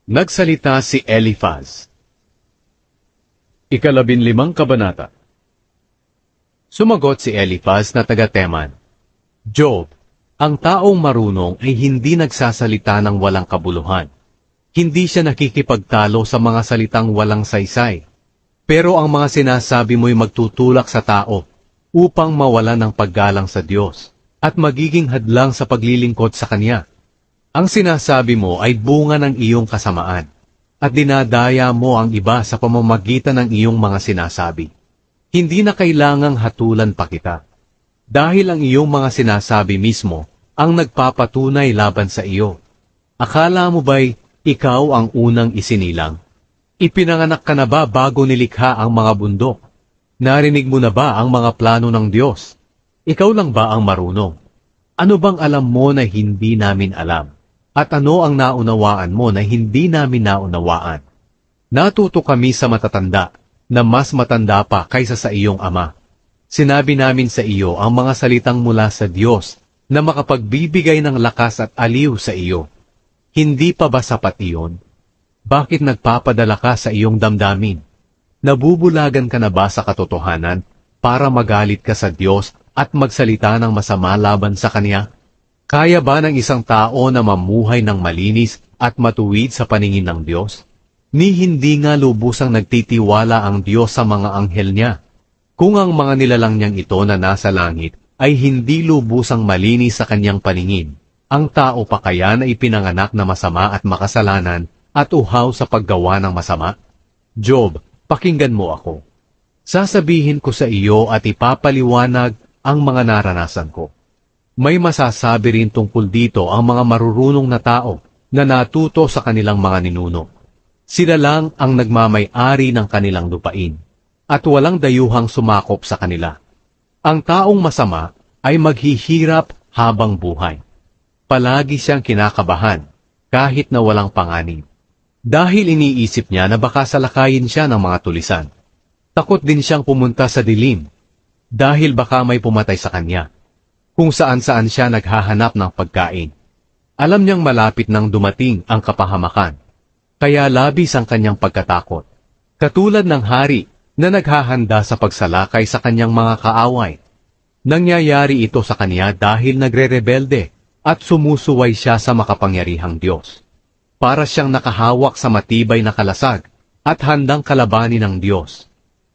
Nagsalita si Eliphaz. 15 kabanata. Sumagot si Eliphaz na taga-Teman, Job, ang taong marunong ay hindi nagsasalita ng walang kabuluhan. Hindi siya nakikipagtalo sa mga salitang walang saysay. Pero ang mga sinasabi mo'y magtutulak sa tao upang mawalan ng paggalang sa Diyos at magiging hadlang sa paglilingkod sa Kanya. Ang sinasabi mo ay bunga ng iyong kasamaan, at dinadaya mo ang iba sa pamamagitan ng iyong mga sinasabi. Hindi na kailangang hatulan pa kita, dahil ang iyong mga sinasabi mismo ang nagpapatunay laban sa iyo. Akala mo ba'y ikaw ang unang isinilang? Ipinanganak ka na ba bago nilikha ang mga bundok? Narinig mo na ba ang mga plano ng Diyos? Ikaw lang ba ang marunong? Ano bang alam mo na hindi namin alam? At ano ang naunawaan mo na hindi namin naunawaan? Natuto kami sa matatanda, na mas matanda pa kaysa sa iyong ama. Sinabi namin sa iyo ang mga salitang mula sa Diyos na makapagbibigay ng lakas at aliw sa iyo. Hindi pa ba sapat iyon? Bakit nagpapadala ka sa iyong damdamin? Nabubulagan ka na ba sa katotohanan para magalit ka sa Diyos at magsalita ng masama laban sa Kanya? Kaya ba ng isang tao na mamuhay ng malinis at matuwid sa paningin ng Diyos? Ni hindi nga lubusang nagtitiwala ang Diyos sa mga anghel niya. Kung ang mga nilalang niyang ito na nasa langit ay hindi lubusang malinis sa kanyang paningin, ang tao pa kaya na ipinanganak na masama at makasalanan at uhaw sa paggawa ng masama? Job, pakinggan mo ako. Sasabihin ko sa iyo at ipapaliwanag ang mga naranasan ko. May masasabi rin tungkol dito ang mga marurunong na tao na natuto sa kanilang mga ninuno. Sila lang ang nagmamay-ari ng kanilang lupain at walang dayuhang sumakop sa kanila. Ang taong masama ay maghihirap habang buhay. Palagi siyang kinakabahan kahit na walang panganib. Dahil iniisip niya na baka salakayin siya ng mga tulisan. Takot din siyang pumunta sa dilim dahil baka may pumatay sa kanya. Kung saan-saan siya naghahanap ng pagkain. Alam niyang malapit nang dumating ang kapahamakan, kaya labis ang kanyang pagkatakot. Katulad ng hari na naghahanda sa pagsalakay sa kanyang mga kaaway. Nangyayari ito sa kanya dahil nagre-rebelde at sumusuway siya sa makapangyarihang Diyos. Para siyang nakahawak sa matibay na kalasag at handang kalabanin ng Diyos.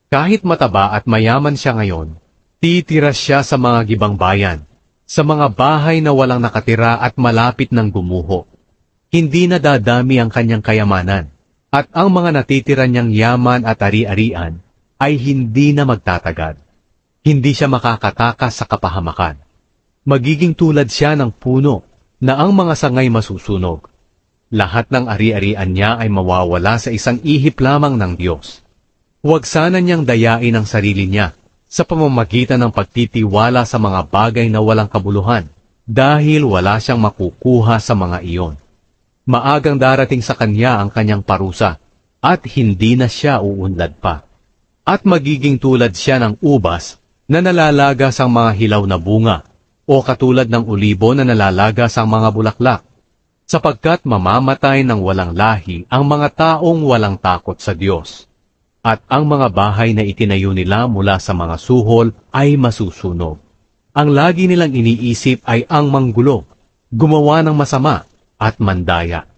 Kahit mataba at mayaman siya ngayon, titira siya sa mga gibang bayan, sa mga bahay na walang nakatira at malapit ng gumuho. Hindi na dadami ang kanyang kayamanan, at ang mga natitira niyang yaman at ari-arian ay hindi na magtatagad. Hindi siya makakatakas sa kapahamakan. Magiging tulad siya ng puno na ang mga sangay masusunog. Lahat ng ari-arian niya ay mawawala sa isang ihip lamang ng Diyos. Huwag sana niyang dayain ang sarili niya sa pamamagitan ng pagtitiwala sa mga bagay na walang kabuluhan, dahil wala siyang makukuha sa mga iyon. Maagang darating sa kanya ang kanyang parusa, at hindi na siya uunlad pa. At magiging tulad siya ng ubas na nalalagas ang mga hilaw na bunga, o katulad ng ulibo na nalalagas ang mga bulaklak, sapagkat mamamatay ng walang lahi ang mga taong walang takot sa Diyos. At ang mga bahay na itinayo nila mula sa mga suhol ay masusunog. Ang lagi nilang iniisip ay ang manggulo, gumawa ng masama at mandaya.